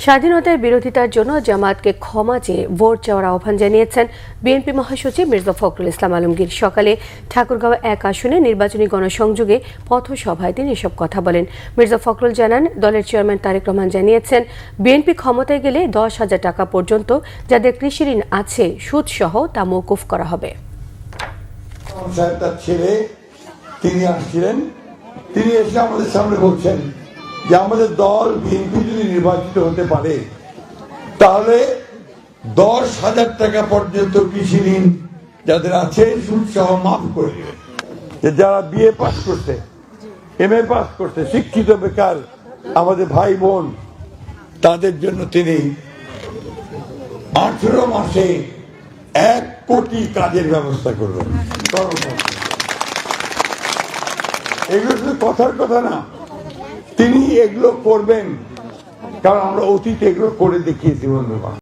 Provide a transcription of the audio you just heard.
স্বাধীনতার বিরোধিতার জন্য জামায়াতকে ক্ষমা চেয়ে ভোট চাওয়ার আহ্বান জানিয়েছেন বিএনপি মহাসচিব মির্জা ফখরুল ইসলাম আলমগীর। সকালে ঠাকুরগাঁও ১ আসনে নির্বাচনী গণসংযোগে পথসভায় তিনি এসব কথা বলেন। মির্জা ফখরুল জানান, দলের চেয়ারম্যান তারেক রহমান জানিয়েছেন, বিএনপি ক্ষমতায় গেলে ১০,০০০ টাকা পর্যন্ত যাদের কৃষি ঋণ আছে সুদসহ তা মওকুফ করা হবে। তিনি আসছিলেন, তিনি এসে আমাদের সামনে বলছেন যে আমাদের দল বিএনপি যদি নির্বাচিত হতে পারে তাহলে ১০,০০০ টাকা পর্যন্ত কৃষি ঋণ যাদের আছে সুদ সহ মাফ করে দেবে। যারা বিএ পাস করছে, এমএ পাস করছে, শিক্ষিত বেকার আমাদের ভাই বোন, তাদের জন্য তিনি 18 মাসে ১ কোটি কাজের ব্যবস্থা করবেন। এগুলো শুধু কথার কথা না, তিনি এগুলো করবেন, কারণ আমরা অতীতে এগুলো করে দেখিয়েছি বন্ধুগণ।